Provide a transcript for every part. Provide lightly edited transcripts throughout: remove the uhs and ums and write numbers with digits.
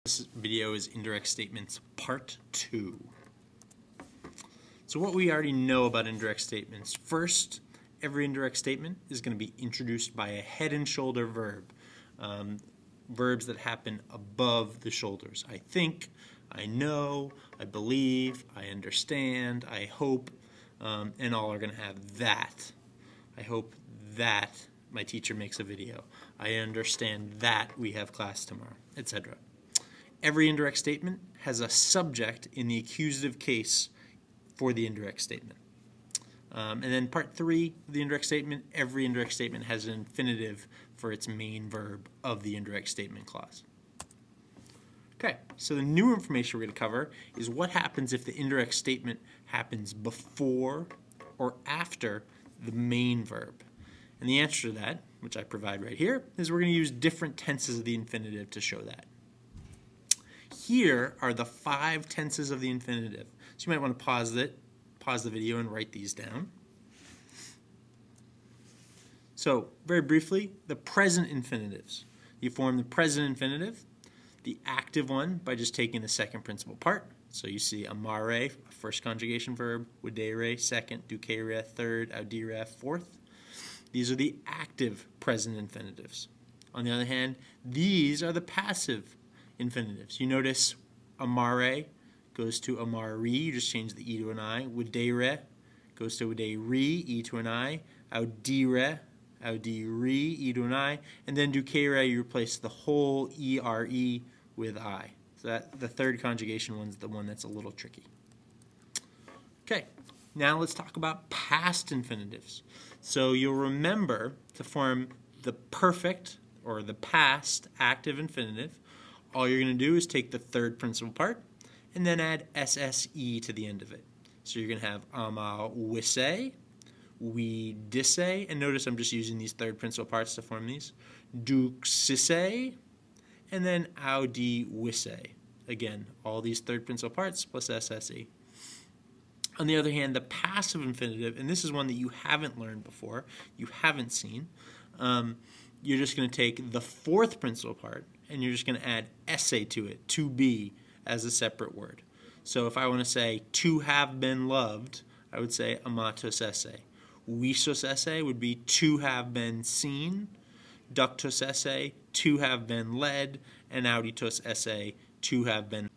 This video is indirect statements part 2. So what we already know about indirect statements. First, every indirect statement is going to be introduced by a head and shoulder verb. Verbs that happen above the shoulders. I think, I know, I believe, I understand, I hope, and all are going to have that. I hope that my teacher makes a video. I understand that we have class tomorrow, etc. Every indirect statement has a subject in the accusative case for the indirect statement. And then part 3 of the indirect statement, every indirect statement has an infinitive for its main verb of the indirect statement clause. Okay, so the new information we're going to cover is what happens if the indirect statement happens before or after the main verb. And the answer to that, which I provide right here, is we're going to use different tenses of the infinitive to show that. Here are the 5 tenses of the infinitive. So you might want to pause the video and write these down. So very briefly, the present infinitives. You form the present infinitive, the active one, by just taking the second principal part. So you see amare, first conjugation verb, videre, second, ducere, third, audire, fourth. These are the active present infinitives. On the other hand, these are the passive infinitives. You notice amare goes to amari, you just change the e to an I. Videre goes to videre, e to an I. Audire, audire, e to an I. And then ducere, you replace the whole ere with I. So that the third conjugation one's the one that's a little tricky. Okay, now let's talk about past infinitives. So you'll remember to form the perfect or the past active infinitive. All you're going to do is take the third principal part and then add sse to the end of it. So you're going to have ama wisse, we disse, and notice I'm just using these third principal parts to form these, duxisse, and then audi wisse. Again, all these third principal parts plus sse. On the other hand, the passive infinitive, and this is one that you haven't learned before, you haven't seen, you're just going to take the fourth principal part and you're just going to add esse to it, to be, as a separate word. So if I want to say to have been loved, I would say amatos esse. Visos esse would be to have been seen, ductos esse, to have been led, and auditos esse, to have been.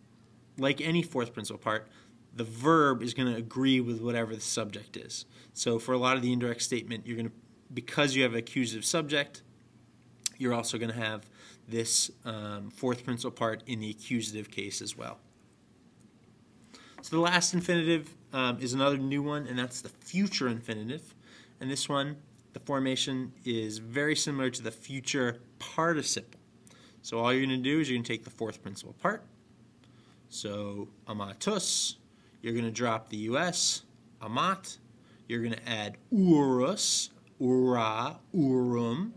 Like any fourth principal part, the verb is going to agree with whatever the subject is. So for a lot of the indirect statement, you're going to, because you have an accusative subject, you're also going to have this fourth principal part in the accusative case as well. So the last infinitive is another new one, and that's the future infinitive. And this one, the formation is very similar to the future participle. So all you're going to do is you're going to take the fourth principal part. So amatus, you're going to drop the us, amat. You're going to add urus, ura, urum,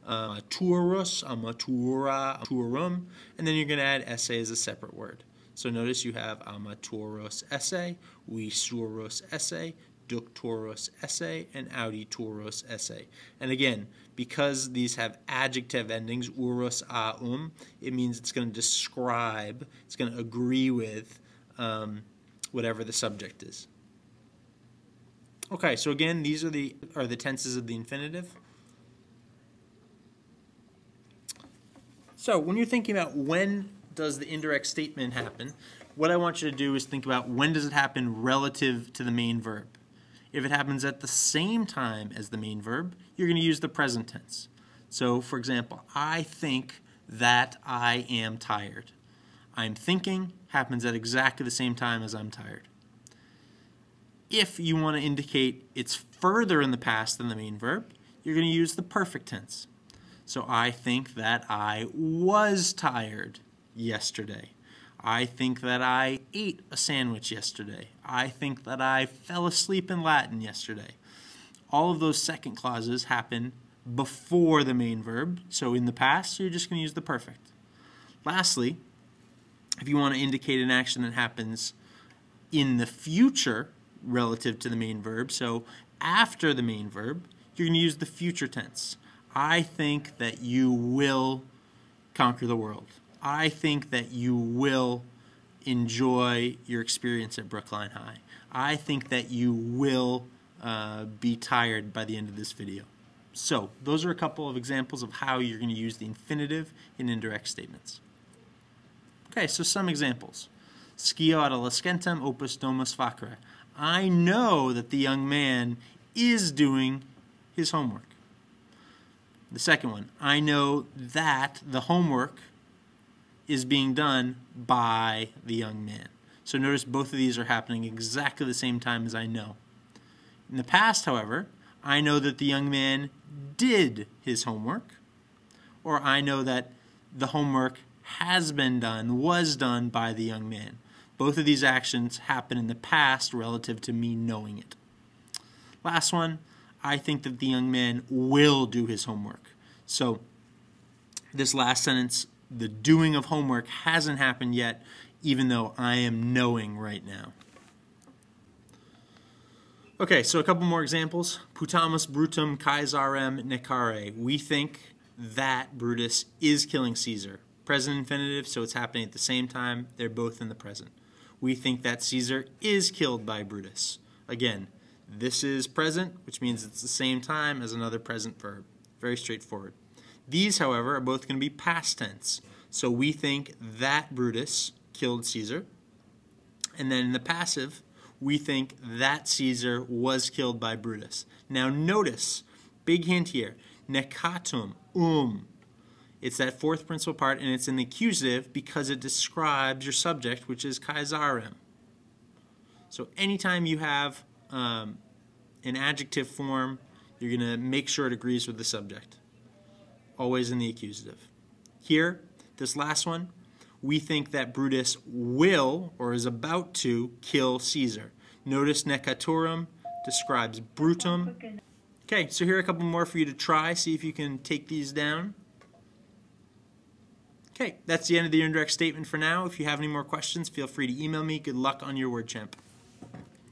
amaturus, amatura, turum, and then you're going to add esse as a separate word. So notice you have amaturos esse, visuros esse, ductoros esse, and auditoros esse. And again, because these have adjective endings, urus, it means it's going to describe, it's going to agree with whatever the subject is. Okay, so again, these are the tenses of the infinitive. So when you're thinking about when does the indirect statement happen, what I want you to do is think about when does it happen relative to the main verb. If it happens at the same time as the main verb, you're going to use the present tense. So for example, I think that I am tired. I'm thinking happens at exactly the same time as I'm tired. If you want to indicate it's further in the past than the main verb, you're going to use the perfect tense. So I think that I was tired yesterday. I think that I ate a sandwich yesterday. I think that I fell asleep in Latin yesterday. All of those second clauses happen before the main verb. So in the past, you're just going to use the perfect. Lastly, if you want to indicate an action that happens in the future relative to the main verb, so after the main verb, you're going to use the future tense. I think that you will conquer the world. I think that you will enjoy your experience at Brookline High. I think that you will be tired by the end of this video. So those are a couple of examples of how you're going to use the infinitive in indirect statements. Okay, so some examples. Scio adolescentem opus domus facere. I know that the young man is doing his homework. The second one, I know that the homework is being done by the young man. So notice both of these are happening exactly the same time as I know. In the past, however, I know that the young man did his homework, or I know that the homework has been done, was done by the young man. Both of these actions happen in the past relative to me knowing it. Last one, I think that the young man will do his homework. So this last sentence, the doing of homework hasn't happened yet, even though I am knowing right now. Okay, so a couple more examples. Putamus brutum Caesarem necare. We think that Brutus is killing Caesar. Present infinitive, so it's happening at the same time. They're both in the present. We think that Caesar is killed by Brutus. Again, this is present, which means it's the same time as another present verb. Very straightforward. These, however, are both going to be past tense. So we think that Brutus killed Caesar. And then in the passive, we think that Caesar was killed by Brutus. Now notice, big hint here, necatum, It's that fourth principal part, and it's in the accusative because it describes your subject, which is Caesarem. So anytime you have an adjective form, you're going to make sure it agrees with the subject. Always in the accusative. Here, this last one, we think that Brutus will, or is about to, kill Caesar. Notice necatorum describes brutum. Okay, so here are a couple more for you to try. See if you can take these down. Okay, that's the end of the indirect statement for now. If you have any more questions, feel free to email me. Good luck on your word champ.